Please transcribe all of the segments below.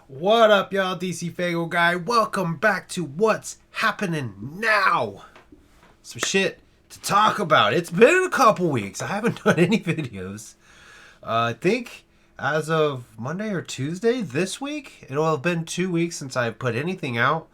What up, y'all? DCFAYGOGUY. Welcome back to What's Happening Now. Some shit to talk about. It's been a couple weeks. I haven't done any videos. I think as of Monday or Tuesday this week, it'll have been 2 weeks since I've put anything out.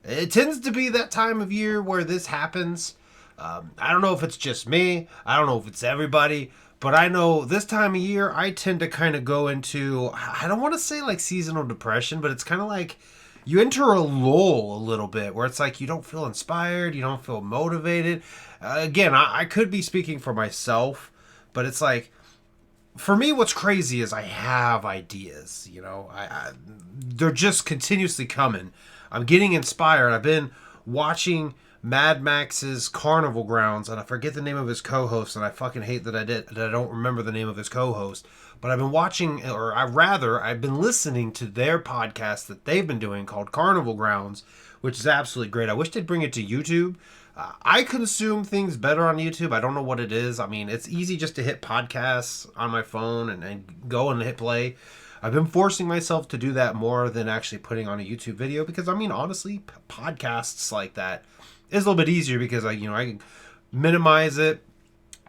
It tends to be that time of year where this happens. I don't know if it's just me. I don't know if it's everybody. But I know this time of year, I tend to kind of go into, I don't want to say like seasonal depression, but it's kind of like you enter a lull a little bit where it's like you don't feel inspired, you don't feel motivated. Again, I could be speaking for myself, but it's like, for me, what's crazy is I have ideas, you know, they're just continuously coming. I'm getting inspired. I've been watching Mad Max's Carnival Grounds, and I forget the name of his co-host, and I fucking hate that I don't remember the name of his co-host. But I've been watching, or I've been listening to their podcast that they've been doing called Carnival Grounds, which is absolutely great. I wish they'd bring it to YouTube. I consume things better on YouTube. I don't know what it is. I mean, it's easy just to hit podcasts on my phone and go and hit play. I've been forcing myself to do that more than actually putting on a YouTube video because, I mean, honestly, podcasts like that is a little bit easier because I can minimize it,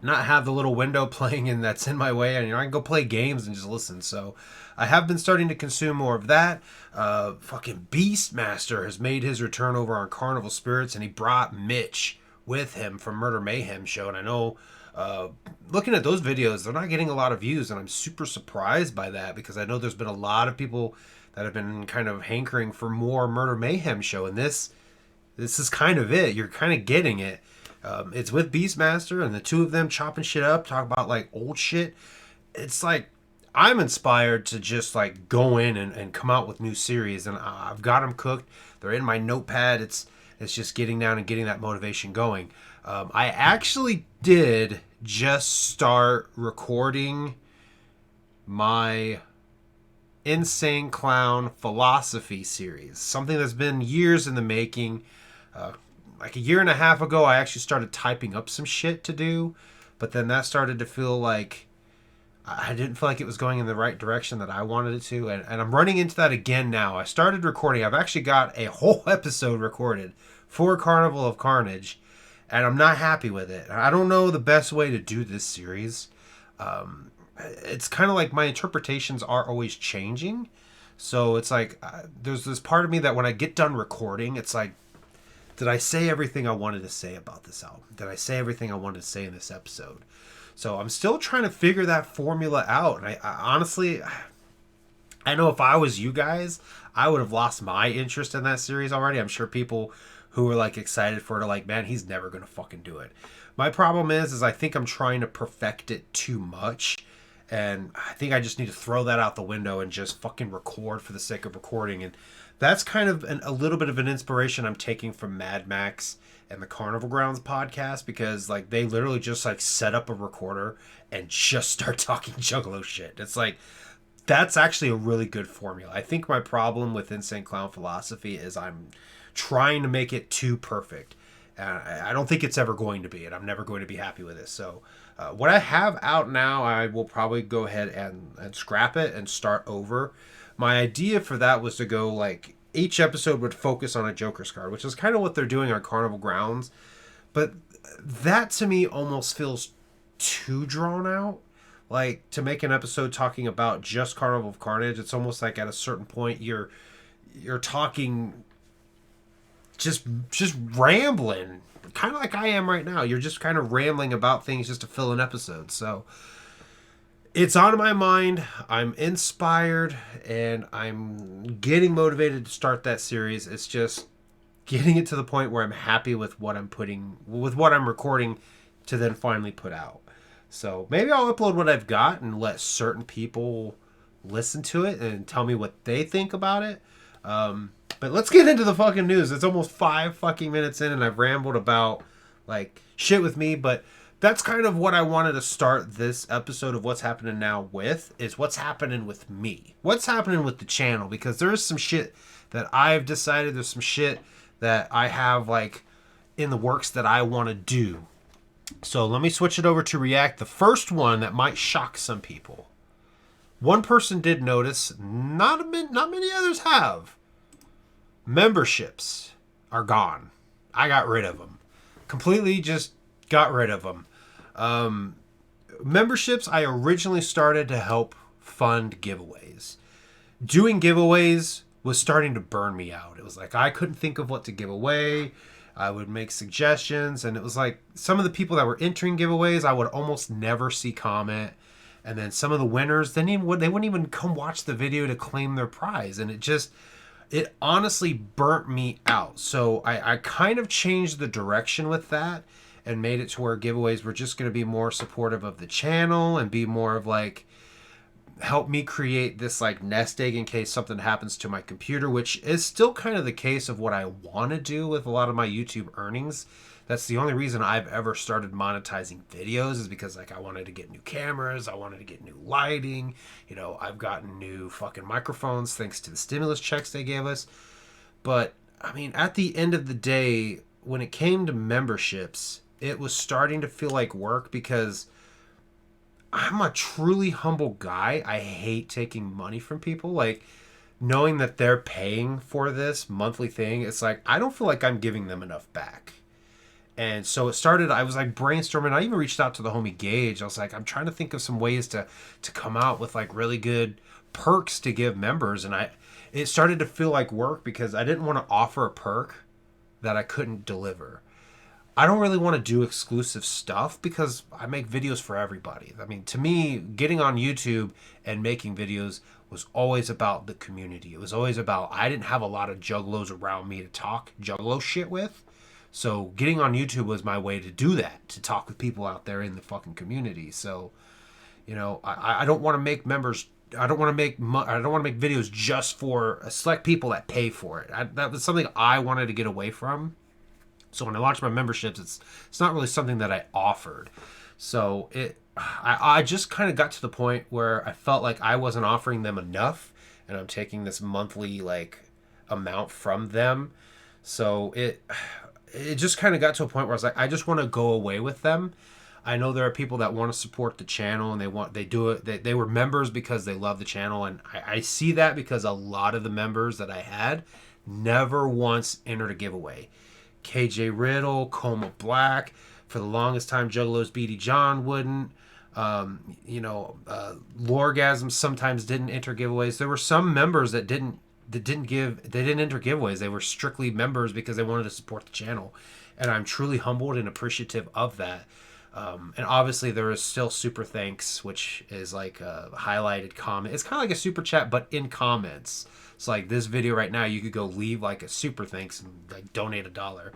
not have the little window playing and that's in my way, and I can go play games and just listen. So I have been starting to consume more of that. Fucking Beastmaster has made his return over on Carnival Spirits, and he brought Mitch with him from Murder Mayhem show. And I know, looking at those videos, they're not getting a lot of views, and I'm super surprised by that because I know there's been a lot of people that have been kind of hankering for more Murder Mayhem show, and this is kind of it. You're kind of getting it. It's with Beastmaster and the two of them chopping shit up, talk about like old shit. It's like I'm inspired to just like go in and come out with new series, and I've got them cooked. They're in my notepad. It's just getting down and getting that motivation going. I actually did just start recording my Insane Clown Philosophy series, something that's been years in the making. Like a year and a half ago, I actually started typing up some shit to do, but then that started to feel like I didn't feel like it was going in the right direction that I wanted it to, and I'm running into that again now. I started recording. I've actually got a whole episode recorded for Carnival of Carnage, and I'm not happy with it. I don't know the best way to do this series. It's kind of like my interpretations are always changing, so it's like there's this part of me that when I get done recording, it's like, did I say everything I wanted to say about this album? Did I say everything I wanted to say in this episode? So I'm still trying to figure that formula out. And I honestly, I know if I was you guys, I would have lost my interest in that series already. I'm sure people who were like excited for it are like, man, he's never going to fucking do it. My problem is I think I'm trying to perfect it too much. And I think I just need to throw that out the window and just fucking record for the sake of recording. And that's kind of a little bit of an inspiration I'm taking from Mad Max and the Carnival Grounds podcast, because like they literally just like set up a recorder and just start talking Juggalo shit. It's like, that's actually a really good formula. I think my problem with Insane Clown Philosophy is I'm trying to make it too perfect. I don't think it's ever going to be, and I'm never going to be happy with it. So what I have out now, I will probably go ahead and scrap it and start over. My idea for that was to go like each episode would focus on a Joker's card, which is kind of what they're doing on Carnival Grounds. But that to me almost feels too drawn out. Like to make an episode talking about just Carnival of Carnage, it's almost like at a certain point you're talking just rambling, kind of like I am right now. You're just kind of rambling about things just to fill an episode. So it's on my mind. I'm inspired and I'm getting motivated to start that series. It's just getting it to the point where I'm happy with what I'm recording to then finally put out. So maybe I'll upload what I've got and let certain people listen to it and tell me what they think about it. But let's get into the fucking news. It's almost 5 fucking minutes in and I've rambled about like shit with me, but that's kind of what I wanted to start this episode of What's Happening Now with, is what's happening with me. What's happening with the channel, because there is some shit that I've decided, there's some shit that I have like in the works that I want to do. So let me switch it over to React. The first one that might shock some people. One person did notice, not many others have. Memberships are gone. I got rid of them. Completely just got rid of them. Memberships, I originally started to help fund giveaways. Doing giveaways was starting to burn me out. It was like I couldn't think of what to give away. I would make suggestions, and it was like some of the people that were entering giveaways, I would almost never see comment. And then some of the winners, they wouldn't even come watch the video to claim their prize. And it honestly burnt me out. So I kind of changed the direction with that and made it to where giveaways were just going to be more supportive of the channel and be more of like, help me create this like nest egg in case something happens to my computer, which is still kind of the case of what I want to do with a lot of my YouTube earnings. That's the only reason I've ever started monetizing videos, is because like I wanted to get new cameras, I wanted to get new lighting, you know, I've gotten new fucking microphones thanks to the stimulus checks they gave us. But I mean, at the end of the day, when it came to memberships, it was starting to feel like work, because I'm a truly humble guy. I hate taking money from people. Like, knowing that they're paying for this monthly thing, it's like I don't feel like I'm giving them enough back. And so it started, I was like brainstorming. I even reached out to the homie Gage. I was like, I'm trying to think of some ways to come out with like really good perks to give members. And it started to feel like work, because I didn't want to offer a perk that I couldn't deliver. I don't really want to do exclusive stuff because I make videos for everybody. I mean, to me, getting on YouTube and making videos was always about the community. It was always about, I didn't have a lot of juggalos around me to talk juggalo shit with. So getting on YouTube was my way to do that, to talk with people out there in the fucking community. So, you know, I don't want to make members. I don't want to make videos just for select people that pay for it. That was something I wanted to get away from. So when I launched my memberships, it's not really something that I offered. So I just kind of got to the point where I felt like I wasn't offering them enough, and I'm taking this monthly like amount from them. So it just kind of got to a point where I was like, I just want to go away with them. I know there are people that want to support the channel, and they do it. They were members because they love the channel, and I see that, because a lot of the members that I had never once entered a giveaway. KJ Riddle, Coma Black, for the longest time, Juggalo's BD John wouldn't. Lorgasm sometimes didn't enter giveaways. There were some members that didn't enter giveaways. They were strictly members because they wanted to support the channel, and I'm truly humbled and appreciative of that. And obviously there is still super thanks, which is like a highlighted comment. It's kind of like a super chat, but in comments. It's like this video right now, you could go leave like a super thanks and like donate $1.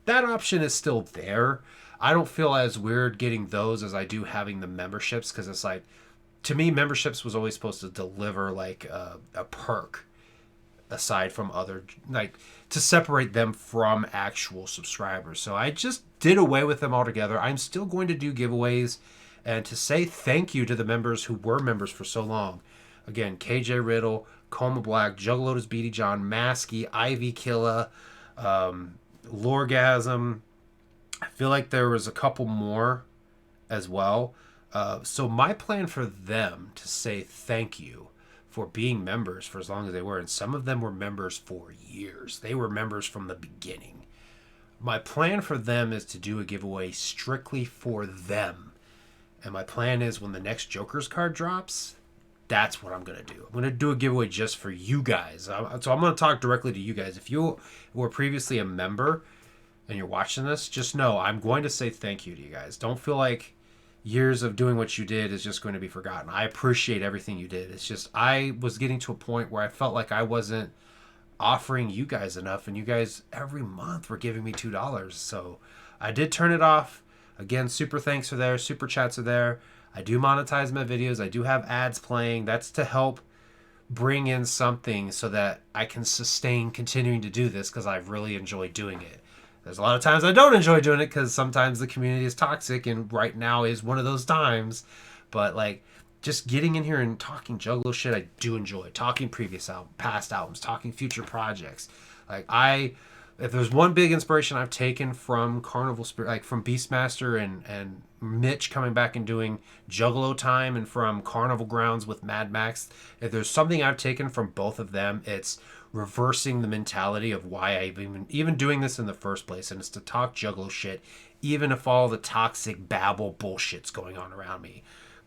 That option is still there. I don't feel as weird getting those as I do having the memberships, because it's like, to me, memberships was always supposed to deliver like a perk aside from other, like, to separate them from actual subscribers. So I just did away with them altogether. I'm still going to do giveaways, and to say thank you to the members who were members for so long. Again, KJ Riddle, Coma Black, Juggalo's BD John, Maskey, Ivy Killa, Lorgasm. I feel like there was a couple more as well. So my plan for them to say thank you for being members for as long as they were, and some of them were members for years. They were members from the beginning. My plan for them is to do a giveaway strictly for them. And my plan is, when the next Joker's card drops, that's what I'm going to do. I'm going to do a giveaway just for you guys. So I'm going to talk directly to you guys. If you were previously a member and you're watching this, just know I'm going to say thank you to you guys. Don't feel like years of doing what you did is just going to be forgotten. I appreciate everything you did. It's just, I was getting to a point where I felt like I wasn't offering you guys enough, and you guys every month were giving me $2. So I did turn it off. Again, super thanks are there, super chats are there. I do monetize my videos. I do have ads playing. That's to help bring in something so that I can sustain continuing to do this, because I've really enjoyed doing it. There's a lot of times I don't enjoy doing it, because sometimes the community is toxic, and right now is one of those times. But like, just getting in here and talking Juggalo shit, I do enjoy. Talking previous album, past albums, talking future projects. Like, I if there's one big inspiration I've taken from Carnival Spirit, like from Beastmaster and Mitch coming back and doing Juggalo time, and from Carnival Grounds with Mad Max, if there's something I've taken from both of them, it's reversing the mentality of why I'm even doing this in the first place, and it's to talk Juggalo shit, even if all the toxic babble bullshit's going on around me.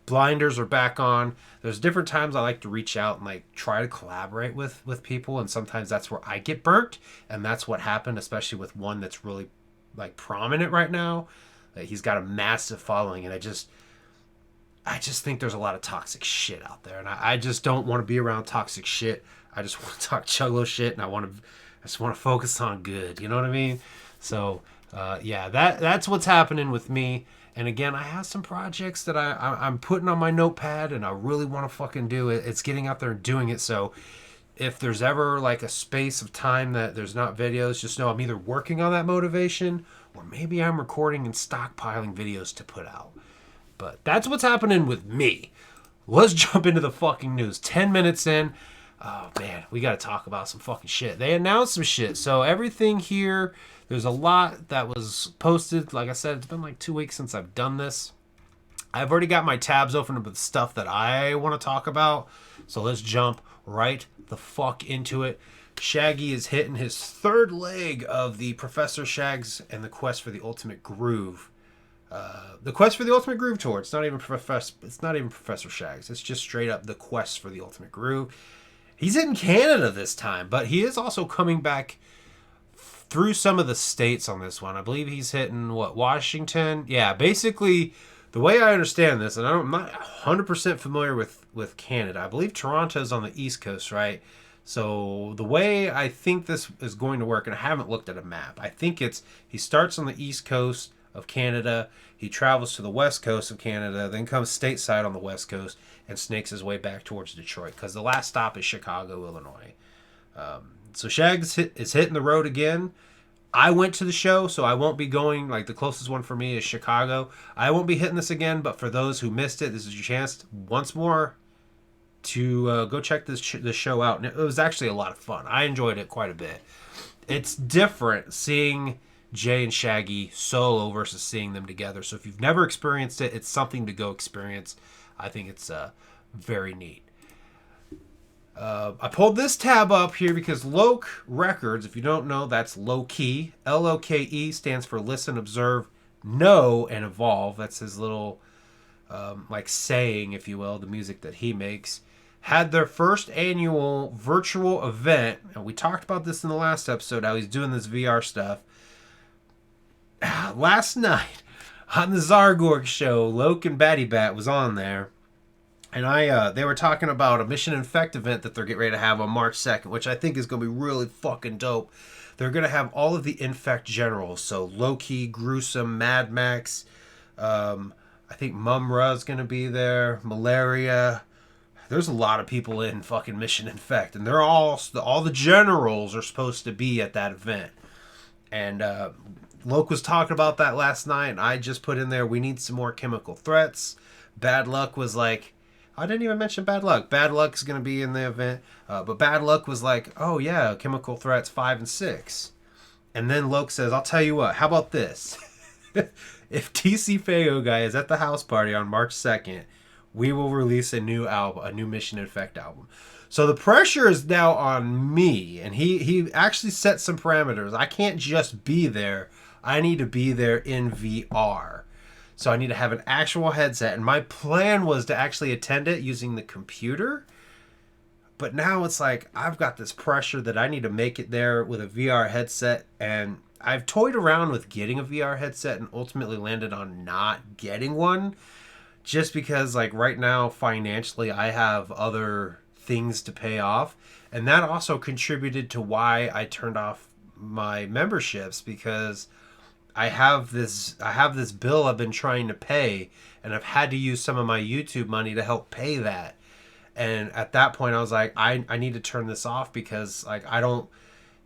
Blinders are back on. There's different times I like to reach out and like try to collaborate with people, and sometimes that's where I get burnt, and that's what happened, especially with one that's really like prominent right now. He's got a massive following, and I just think there's a lot of toxic shit out there, and I just don't want to be around toxic shit. I just want to talk Juggalo shit, and I just want to focus on good. You know what I mean? So yeah, that's what's happening with me. And again, I have some projects that I'm putting on my notepad, and I really want to fucking do it. It's getting out there and doing it. So if there's ever like a space of time that there's not videos, just know I'm either working on that motivation, or maybe I'm recording and stockpiling videos to put out. But that's what's happening with me. Let's jump into the fucking news. 10 minutes in. Oh man, we got to talk about some fucking shit. They announced some shit. So everything here, there's a lot that was posted. Like I said, it's been like 2 weeks since I've done this. I've already got my tabs open with stuff that I want to talk about. So let's jump right the fuck into it. Shaggy is hitting his third leg of the Professor Shags and the Quest for the Ultimate Groove. The Quest for the Ultimate Groove tour. It's not even Professor Shags. It's just straight up the Quest for the Ultimate Groove. He's in Canada this time, but he is also coming back through some of the states on this one. I believe he's hitting, Washington? Yeah, basically, the way I understand this, and I'm not 100% familiar with Canada. I believe Toronto's on the East Coast, right? So the way I think this is going to work, and I haven't looked at a map, I think he starts on the East Coast of Canada, he travels to the West Coast of Canada, then comes stateside on the West Coast, and snakes his way back towards Detroit, because the last stop is Chicago, Illinois. So Shags is hitting the road again. I went to the show, so I won't be going. Like, the closest one for me is Chicago. I won't be hitting this again, but for those who missed it, this is your chance once more to go check this show out. And it was actually a lot of fun. I enjoyed it quite a bit. It's different seeing Jay and Shaggy solo versus seeing them together. So if you've never experienced it, it's something to go experience. I think it's very neat. I pulled this tab up here because LOK Records, if you don't know, that's low key. LOKE stands for listen, observe, know, and evolve. That's his little like saying, if you will, the music that he makes. Had their first annual virtual event, and we talked about this in the last episode, how he's doing this VR stuff. Last night on the Zargorg show, LOK and Batty Bat was on there. And they were talking about a Mission Infect event that they're getting ready to have on March 2nd, which I think is going to be really fucking dope. They're going to have all of the Infect generals. So Loki, Gruesome, Mad Max. I think Mumra's going to be there. Malaria. There's a lot of people in fucking Mission Infect. And they're all the generals are supposed to be at that event. And LOK was talking about that last night. And I just put in there, we need some more chemical threats. Bad Luck was like... I didn't even mention Bad Luck. Bad Luck's going to be in the event. But Bad Luck was like, oh yeah, chemical threats 5 and 6. And then LOK says, I'll tell you what, how about this? If DCFAYGOGUY is at the house party on March 2nd, we will release a new album, a new Mission Infect album. So the pressure is now on me. And he actually set some parameters. I can't just be there. I need to be there in VR. So I need to have an actual headset. And my plan was to actually attend it using the computer. But now it's like, I've got this pressure that I need to make it there with a VR headset. And I've toyed around with getting a VR headset and ultimately landed on not getting one. Just because, like, right now, financially, I have other things to pay off. And that also contributed to why I turned off my memberships, because... I have this bill I've been trying to pay, and I've had to use some of my YouTube money to help pay that. And at that point I was like, I need to turn this off, because like I don't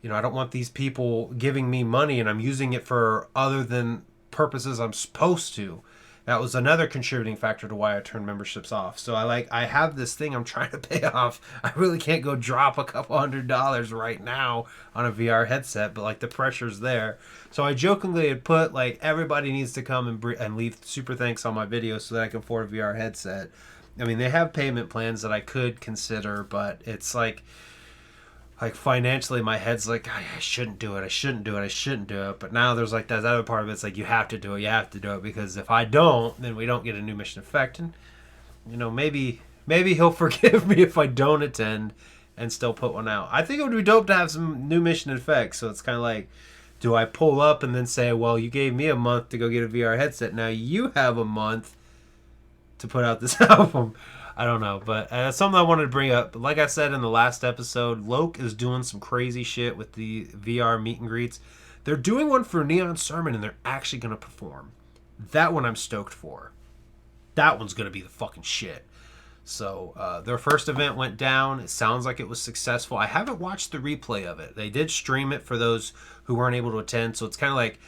want these people giving me money and I'm using it for other than purposes I'm supposed to. that was another contributing factor to why I turned memberships off. So I have this thing I'm trying to pay off. I really can't go drop a couple $100 right now on a VR headset, but like the pressure's there. So I jokingly had put like everybody needs to come and leave super thanks on my video so that I can afford a VR headset. I mean, they have payment plans that I could consider, but it's like financially my head's like, I shouldn't do it, I shouldn't do it, I shouldn't do it. But now there's like that other part of it. It's like you have to do it, because if I don't, then we don't get a new mission effect. And you know, maybe he'll forgive me if I don't attend and still put one out. I think it would be dope to have some new mission effects. So it's kind of like, do I pull up and then say, well, you gave me a month to go get a VR headset, now you have a month to put out this album? I don't know, but that's something I wanted to bring up. Like I said in the last episode, LOK is doing some crazy shit with the VR meet and greets. They're doing one for Neon Sermon, and they're actually going to perform. That one I'm stoked for. That one's going to be the fucking shit. So their first event went down. It sounds like it was successful. I haven't watched the replay of it. They did stream it for those who weren't able to attend, so it's kind of like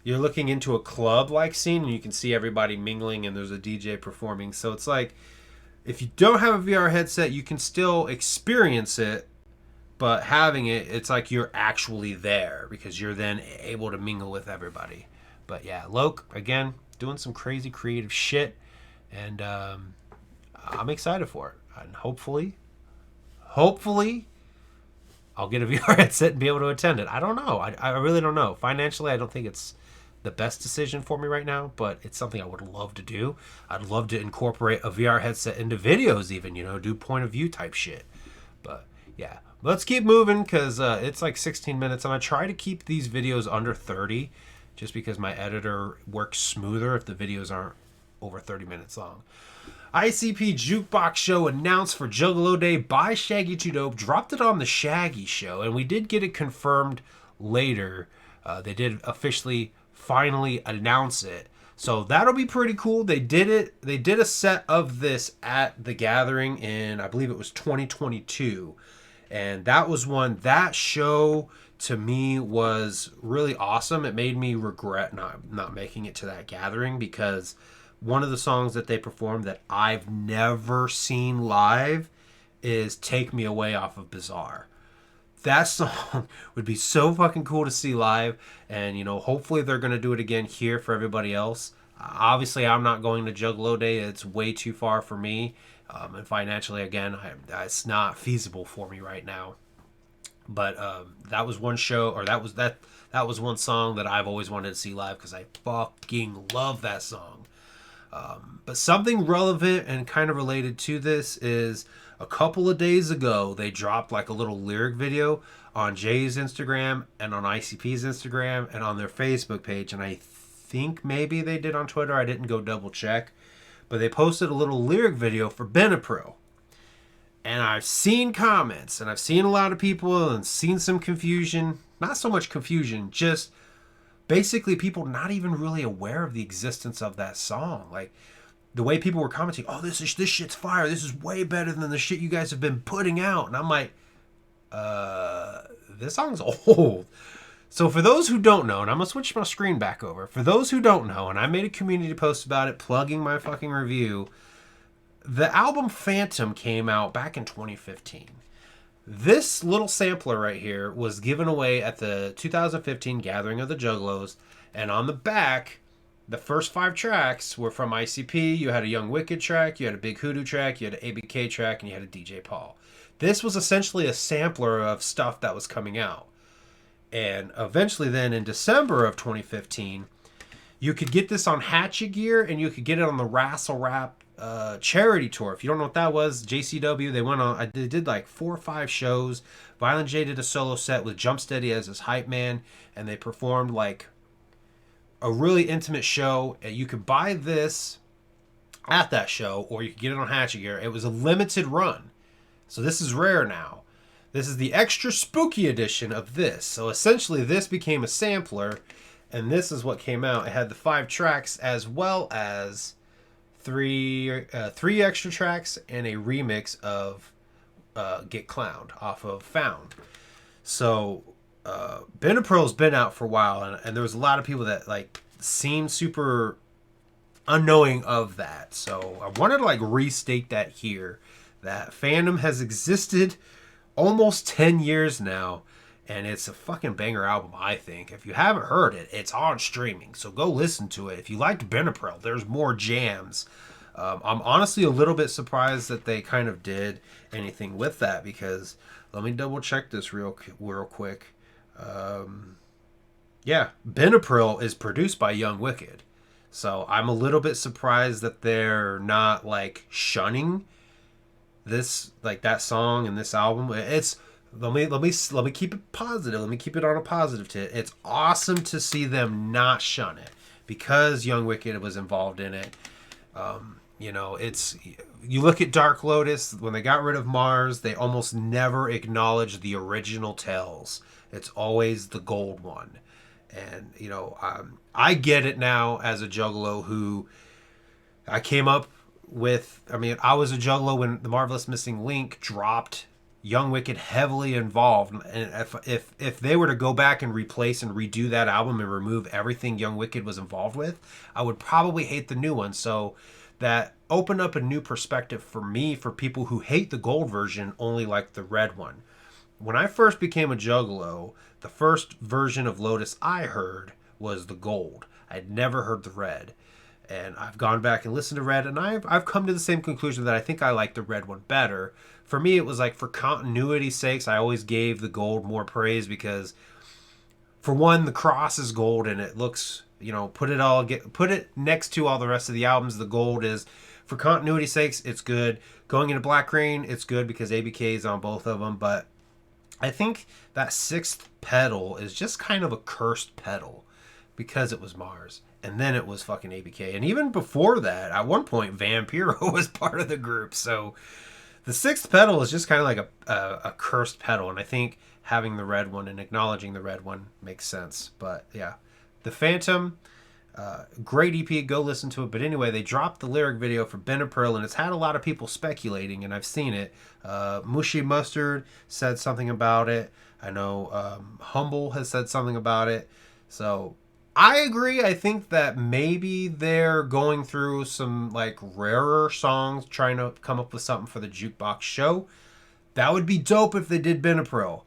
you're looking into a club-like scene, and you can see everybody mingling, and there's a DJ performing. So it's like, if you don't have a VR headset, you can still experience it, but having it, it's like you're actually there because you're then able to mingle with everybody. But yeah, LOK, again, doing some crazy creative shit, and I'm excited for it. And hopefully, I'll get a VR headset and be able to attend it. I don't know. I really don't know. Financially, I don't think it's the best decision for me right now, but it's something I would love to do. I'd love to incorporate a VR headset into videos even, you know, do point of view type shit. But yeah, let's keep moving because it's like 16 minutes, and I try to keep these videos under 30 just because my editor works smoother if the videos aren't over 30 minutes long. ICP Jukebox show announced for Juggalo Day by Shaggy Too Dope. Dropped it on the Shaggy show, and we did get it confirmed later. They did officially finally announce it, so that'll be pretty cool. They did a set of this at the Gathering in, I believe it was 2022, and that show to me was really awesome. It made me regret not making it to that Gathering, because one of the songs that they performed that I've never seen live is Take Me Away off of Bizarre. That song would be so fucking cool to see live, and you know, hopefully they're going to do it again here for everybody else. Obviously, I'm not going to Juggalo Day. It's way too far for me, and financially, again, it's not feasible for me right now. But that was one show, or that was one song that I've always wanted to see live because I fucking love that song. But something relevant and kind of related to this is, a couple of days ago, they dropped like a little lyric video on Jay's Instagram and on ICP's Instagram and on their Facebook page. And I think maybe they did on Twitter. I didn't go double check. But they posted a little lyric video for Benapro. And I've seen comments, and I've seen a lot of people, and seen some confusion. Not so much confusion, just basically people not even really aware of the existence of that song. Like, the way people were commenting, oh, this shit's fire. This is way better than the shit you guys have been putting out. And I'm like, this song's old. So for those who don't know, and I'm going to switch my screen back over. For those who don't know, and I made a community post about it, plugging my fucking review, the album Phantom came out back in 2015. This little sampler right here was given away at the 2015 Gathering of the Juggalos. And on the back, the first 5 tracks were from ICP. You had a Young Wicked track, you had a Big Hoodoo track, you had an ABK track, and you had a DJ Paul. This was essentially a sampler of stuff that was coming out. And eventually then in December of 2015, you could get this on Hatchet Gear, and you could get it on the Wrestle Rap charity tour. If you don't know what that was, JCW, they did like 4 or 5 shows. Violent J did a solo set with Jumpsteady as his hype man, and they performed like a really intimate show. You could buy this at that show, or you could get it on Hatchet Gear. It was a limited run, so this is rare now. This is the extra spooky edition of this. So essentially this became a sampler, and this is what came out. It had the 5 tracks as well as three extra tracks and a remix of Get Clowned off of Found. So Benapro's been out for a while, and there was a lot of people that like seemed super unknowing of that. So I wanted to like restate that here, that Phantom has existed almost 10 years now, and it's a fucking banger album, I think. If you haven't heard it, it's on streaming, so go listen to it. If you liked Beneprel, there's more jams. I'm honestly a little bit surprised that they kind of did anything with that, because let me double check this real quick. Yeah, Beneprel is produced by Young Wicked. So I'm a little bit surprised that they're not like shunning this, like that song and this album. It's let me keep it positive. Let me keep it on a positive tip. It's awesome to see them not shun it because Young Wicked was involved in it. You know, it's, you look at Dark Lotus, when they got rid of Mars, they almost never acknowledged the original Tales. It's always the gold one. And, you know, I get it now as a Juggalo who I came up with. I mean, I was a Juggalo when The Marvelous Missing Link dropped. Young Wicked heavily involved. And if they were to go back and replace and redo that album and remove everything Young Wicked was involved with, I would probably hate the new one. So that opened up a new perspective for me, for people who hate the gold version, only like the red one. When I first became a Juggalo, the first version of Lotus I heard was the gold. I'd never heard the red. And I've gone back and listened to red, and I've come to the same conclusion that I think I like the red one better. For me, it was like, for continuity's sakes, I always gave the gold more praise because, for one, the cross is gold and it looks, you know, put it next to all the rest of the albums. The gold is, for continuity's sakes, it's good. Going into Black Rain, it's good because ABK is on both of them. But I think that sixth pedal is just kind of a cursed pedal because it was Mars. And then it was fucking ABK. And even before that, at one point, Vampiro was part of the group. So the sixth pedal is just kind of like a cursed pedal. And I think having the red one and acknowledging the red one makes sense. But yeah, the Phantom, great EP. Go listen to it. But anyway, they dropped the lyric video for Benepril, and it's had a lot of people speculating, and I've seen it. Mushy Mustard said something about it. I know Humble has said something about it. So I agree. I think that maybe they're going through some like rarer songs, trying to come up with something for the Jukebox show. That would be dope if they did Benepril.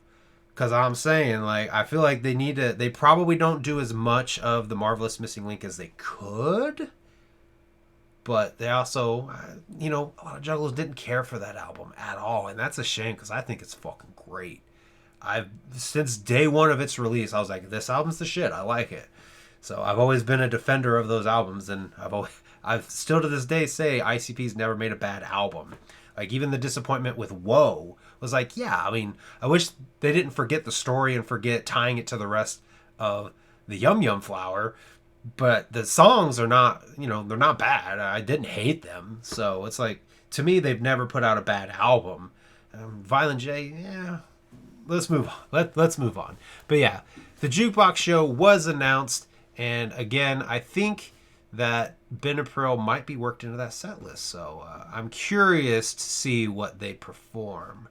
Because I'm saying, like, I feel like they probably don't do as much of The Marvelous Missing Link as they could. But they also, you know, a lot of Juggalos didn't care for that album at all. And that's a shame because I think it's fucking great. Since day one of its release, I was like, this album's the shit. I like it. So I've always been a defender of those albums, and I've still to this day say ICP's never made a bad album. Like, even the disappointment with Whoa was like, yeah, I mean, I wish they didn't forget the story and forget tying it to the rest of the Yum Yum Flower, but the songs are not, you know, they're not bad. I didn't hate them. So it's like, to me, they've never put out a bad album. Violent J, yeah, let's move on. Let's move on. But yeah, the Jukebox show was announced. And again, I think that Benepril might be worked into that set list. So I'm curious to see what they perform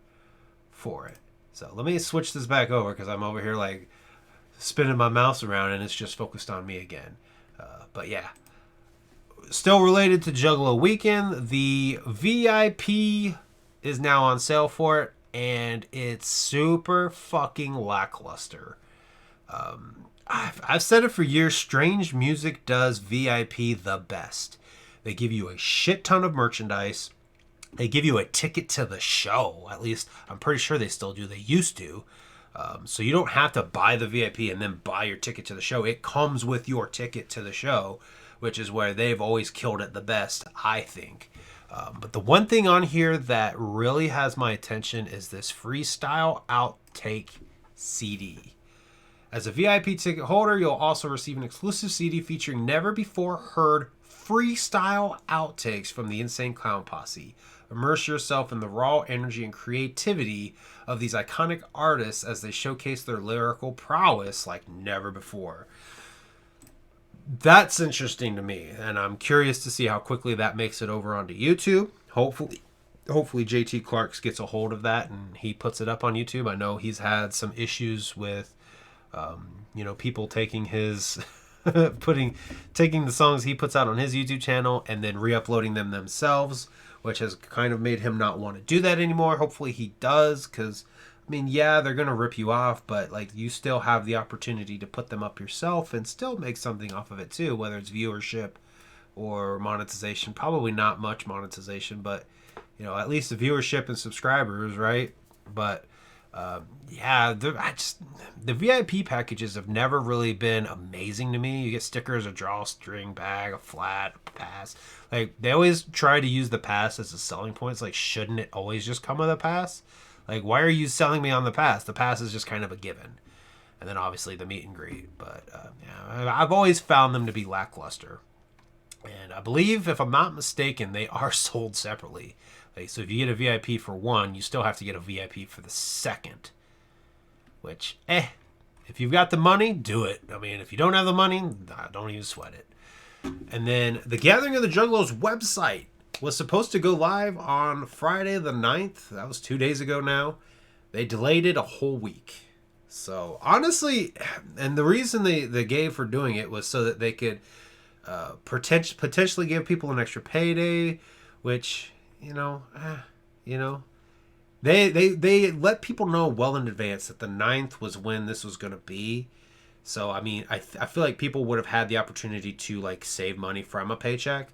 for it. So let me switch this back over because I'm over here like spinning my mouse around and it's just focused on me again. But yeah, still related to Juggalo Weekend, the VIP is now on sale for it, and it's super fucking lackluster. I've said it for years, Strange Music does VIP the best. They give you a shit ton of merchandise. They give you a ticket to the show. At least, I'm pretty sure they still do. They used to. So you don't have to buy the VIP and then buy your ticket to the show. It comes with your ticket to the show, which is where they've always killed it the best, I think. But the one thing on here that really has my attention is this freestyle outtake CD. As a VIP ticket holder, you'll also receive an exclusive CD featuring never-before-heard freestyle outtakes from the Insane Clown Posse. Immerse yourself in the raw energy and creativity of these iconic artists as they showcase their lyrical prowess like never before. That's interesting to me, and I'm curious to see how quickly that makes it over onto YouTube. Hopefully JT Clarks gets a hold of that and he puts it up on YouTube. I know he's had some issues with, you know, people taking his taking the songs he puts out on his YouTube channel and then re-uploading them themselves, which has kind of made him not want to do that anymore. Hopefully he does, because I mean, yeah, they're gonna rip you off, but like you still have the opportunity to put them up yourself and still make something off of it too, whether it's viewership or monetization. Probably not much monetization, but you know, at least the viewership and subscribers, right? But yeah, the VIP packages have never really been amazing to me. You get stickers, a drawstring bag, a flat, a pass. Like, they always try to use the pass as a selling point. It's like, shouldn't it always just come with a pass? Like, why are you selling me on the pass? The pass is just kind of a given. And then obviously the meet and greet. But yeah, I've always found them to be lackluster. And I believe, if I'm not mistaken, they are sold separately. Like, so if you get a VIP for one, you still have to get a VIP for the second. Which, if you've got the money, do it. I mean, if you don't have the money, don't even sweat it. And then the Gathering of the Juggalos website was supposed to go live on Friday the 9th. That was 2 days ago now. They delayed it a whole week. So, honestly, and the reason they gave for doing it was so that they could potentially give people an extra payday, which... You know, they let people know well in advance that the 9th was when this was going to be. So, I mean, I feel like people would have had the opportunity to, like, save money from a paycheck.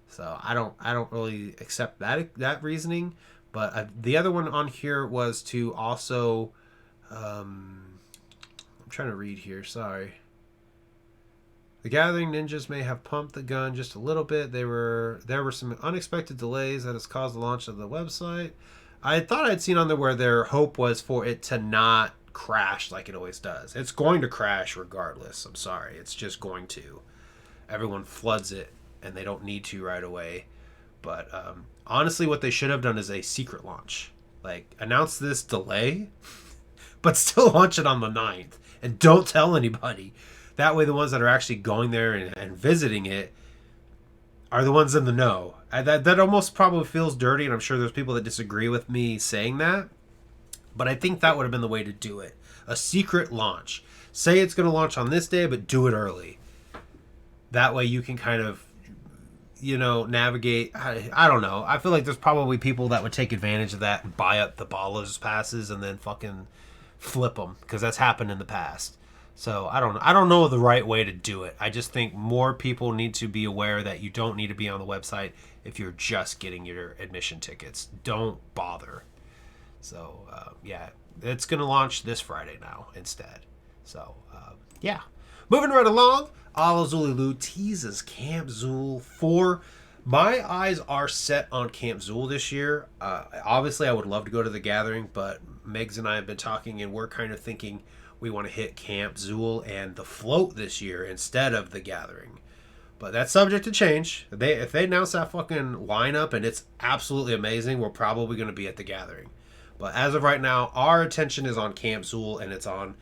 So, I don't really accept that reasoning. But the other one on here was to also, I'm trying to read here, sorry. The Gathering Ninjas may have pumped the gun just a little bit. There were some unexpected delays that has caused the launch of the website. I thought I'd seen on there where their hope was for it to not crash like it always does. It's going to crash regardless. I'm sorry. It's just going to. Everyone floods it, and they don't need to right away. But honestly, what they should have done is a secret launch. Like, announce this delay, but still launch it on the 9th. And don't tell anybody. That way the ones that are actually going there and visiting it are the ones in the know. That almost probably feels dirty, and I'm sure there's people that disagree with me saying that. But I think that would have been the way to do it. A secret launch. Say it's going to launch on this day, but do it early. That way you can kind of, navigate. I don't know. I feel like there's probably people that would take advantage of that and buy up the ballers passes and then fucking flip them, because that's happened in the past. So I don't know the right way to do it. I just think more people need to be aware that you don't need to be on the website if you're just getting your admission tickets. Don't bother. So yeah, it's going to launch this Friday now instead. So yeah, moving right along. Alazululu teases Camp Zool 4. My eyes are set on Camp Zool this year. Obviously, I would love to go to the Gathering, but Megs and I have been talking, and we're kind of thinking we want to hit Camp Zool and the Float this year instead of the Gathering. But that's subject to change. If they announce that fucking lineup and it's absolutely amazing, we're probably going to be at the Gathering. But as of right now, our attention is on Camp Zool, and it's on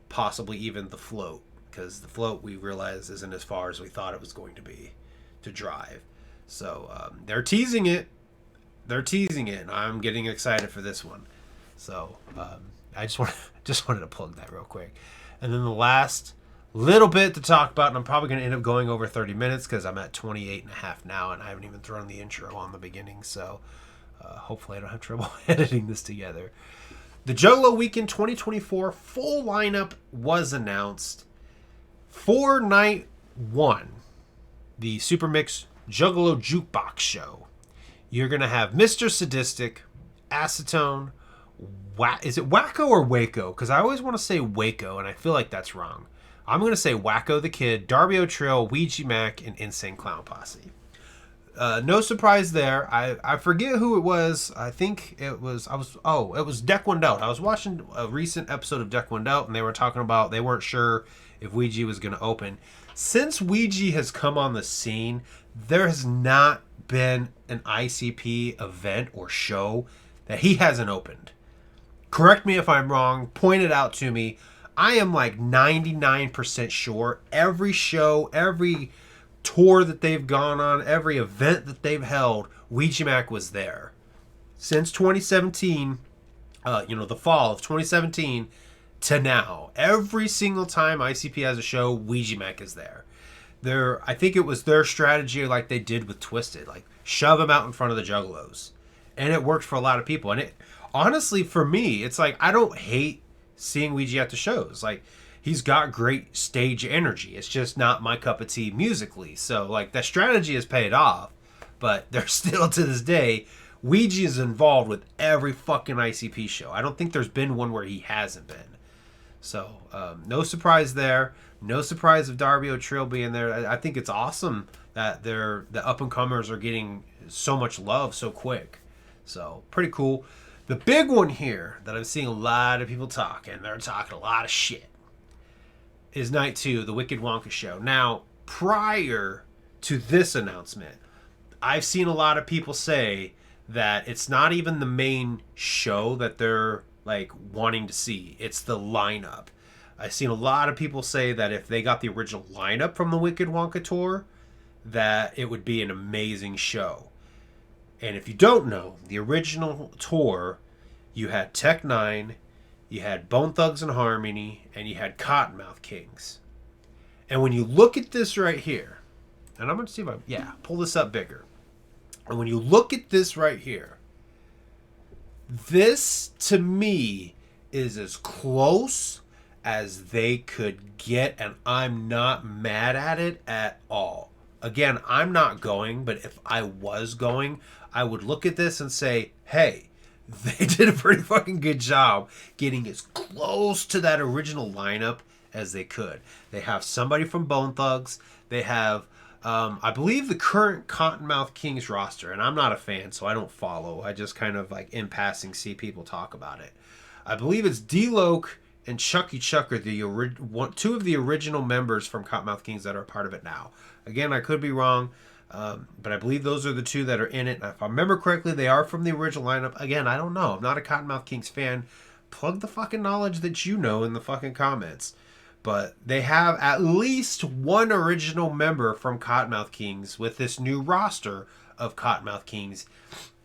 possibly even the Float. Because the Float, we realize, isn't as far as we thought it was going to be to drive. So they're teasing it. And I'm getting excited for this one. So I just wanted to plug that real quick. And then the last little bit to talk about, and I'm probably going to end up going over 30 minutes because I'm at 28 and a half now, and I haven't even thrown the intro on the beginning. So hopefully I don't have trouble editing this together. The Juggalo Weekend 2024 full lineup was announced for night 1, the Super Mix Juggalo Jukebox show. You're going to have Mr. Sadistic, Acetone, is it Wacko or Waco? Because I always want to say Waco, and I feel like that's wrong. I'm going to say Wacko the Kid, Darby O'Trill, Ouija Mac, and Insane Clown Posse. No surprise there. I forget who it was. I think it was Deck One Out. I was watching a recent episode of Deck One Out, and they were talking about they weren't sure if Ouija was going to open. Since Ouija has come on the scene, there has not been an ICP event or show that he hasn't opened. Correct me if I'm wrong. Point it out to me. I am like 99% sure every show, every tour that they've gone on, every event that they've held, Ouija Mac was there. Since 2017, the fall of 2017, to now. Every single time ICP has a show, Ouija Mech is there. I think it was their strategy, like they did with Twisted, like shove him out in front of the Juggalos, and it worked for a lot of people. And it honestly, for me, it's like I don't hate seeing Ouija at the shows. Like he's got great stage energy. It's just not my cup of tea musically. So like that strategy has paid off, but there's still to this day, Ouija is involved with every fucking ICP show. I don't think there's been one where he hasn't been. So no surprise there. No surprise of Darby O'Trill being there. I think it's awesome that the up and comers are getting so much love so quick. So pretty cool. The big one here that I'm seeing a lot of people talk, and they're talking a lot of shit, is night 2, the Wicked Wonka show. Now, prior to this announcement, I've seen a lot of people say that it's not even the main show that they're like wanting to see. It's the lineup. I've seen a lot of people say that if they got the original lineup from the Wicked Wonka tour, that it would be an amazing show. And if you don't know, the original tour, you had Tech Nine, you had Bone Thugs and Harmony, and you had Cottonmouth Kings. And when you look at this right here, and I'm going to see if pull this up bigger. And when you look at this right here, this to me is as close as they could get, and I'm not mad at it at all. Again, I'm not going, but if I was going, I would look at this and say, hey, they did a pretty fucking good job getting as close to that original lineup as they could. They have somebody from Bone Thugs. They have, I believe, the current Cottonmouth Kings roster, and I'm not a fan, so I don't follow. I just kind of like in passing see people talk about it. I believe it's D-Loke and Chucky Chuck are two of the original members from Cottonmouth Kings that are a part of it now. Again, I could be wrong, but I believe those are the two that are in it. And if I remember correctly, they are from the original lineup. Again, I don't know. I'm not a Cottonmouth Kings fan. Plug the fucking knowledge that you know in the fucking comments. But they have at least one original member from Cottonmouth Kings with this new roster of Cottonmouth Kings.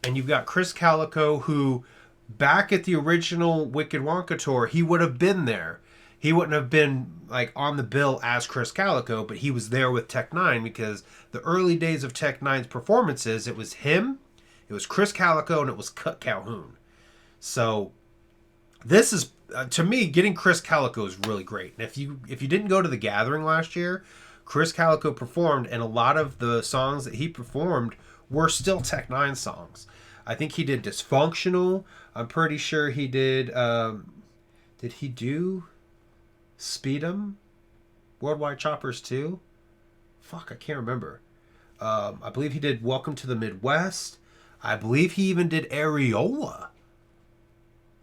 And you've got Chris Calico, who back at the original Wicked Wonka tour, he would have been there. He wouldn't have been like on the bill as Chris Calico, but he was there with Tech Nine because the early days of Tech Nine's performances, it was him, it was Chris Calico, and it was Cut Calhoun. So this is, to me, getting Chris Calico is really great. And if you didn't go to the Gathering last year, Chris Calico performed, and a lot of the songs that he performed were still Tech Nine songs. I think he did Dysfunctional. I'm pretty sure he did. Did he do Speed 'em? Worldwide Choppers 2? Fuck, I can't remember. I believe he did Welcome to the Midwest. I believe he even did Areola.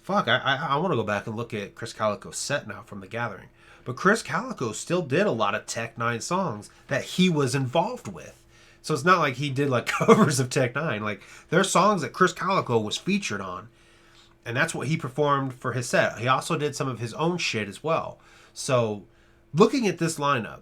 Fuck, I want to go back and look at Chris Calico's set now from the Gathering. But Chris Calico still did a lot of Tech Nine songs that he was involved with. So it's not like he did like covers of Tech Nine. Like, there are songs that Chris Calico was featured on. And that's what he performed for his set. He also did some of his own shit as well. So, looking at this lineup,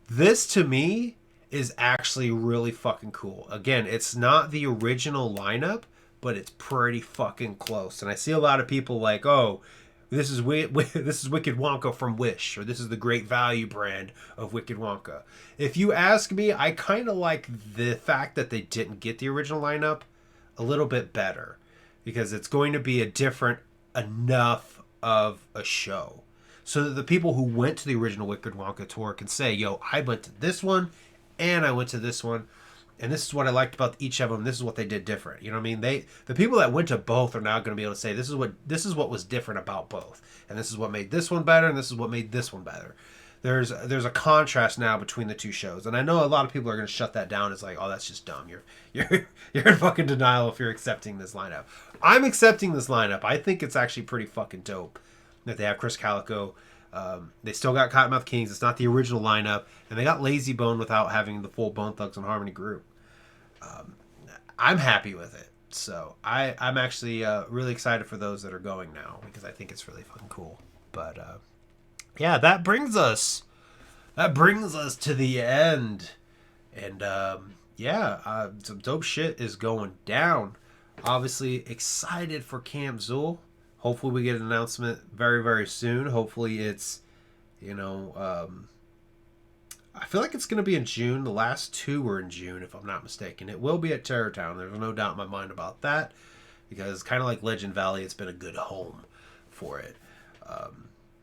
this to me is actually really fucking cool. Again, it's not the original lineup, but it's pretty fucking close. And I see a lot of people like, oh, this is Wicked Wonka from Wish, or this is the Great Value brand of Wicked Wonka. If you ask me, I kind of like the fact that they didn't get the original lineup a little bit better, because it's going to be a different enough of a show, so that the people who went to the original Wicked Wonka tour can say, yo, I went to this one, and I went to this one, and this is what I liked about each of them. This is what they did different. You know what I mean? The people that went to both are now going to be able to say, this is what was different about both, and this is what made this one better, and this is what made this one better. There's a contrast now between the two shows, and I know a lot of people are going to shut that down. It's like, oh, that's just dumb. You're in fucking denial if you're accepting this lineup. I'm accepting this lineup. I think it's actually pretty fucking dope that they have Chris Calico. They still got Cottonmouth Kings. It's not the original lineup, and they got Lazy Bone without having the full Bone Thugs and Harmony group. I'm happy with it. So I'm actually really excited for those that are going now, because I think it's really fucking cool. But yeah, that brings us to the end, and some dope shit is going down. Obviously excited for Camp Zool. Hopefully we get an announcement very, very soon. Hopefully it's, I feel like it's going to be in June. The last two were in June, if I'm not mistaken. It will be at Terror Town. There's no doubt in my mind about that, because kind of like Legend Valley, it's been a good home for it.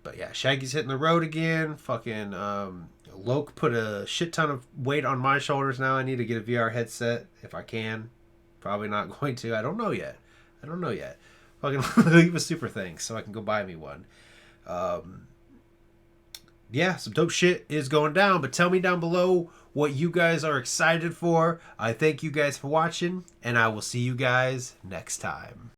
But yeah, Shaggy's hitting the road again. Fucking LOK put a shit ton of weight on my shoulders now. I need to get a VR headset if I can. Probably not going to. I don't know yet. Fucking leave a super thanks so I can go buy me one. Yeah, some dope shit is going down, but tell me down below what you guys are excited for. I thank you guys for watching, and I will see you guys next time.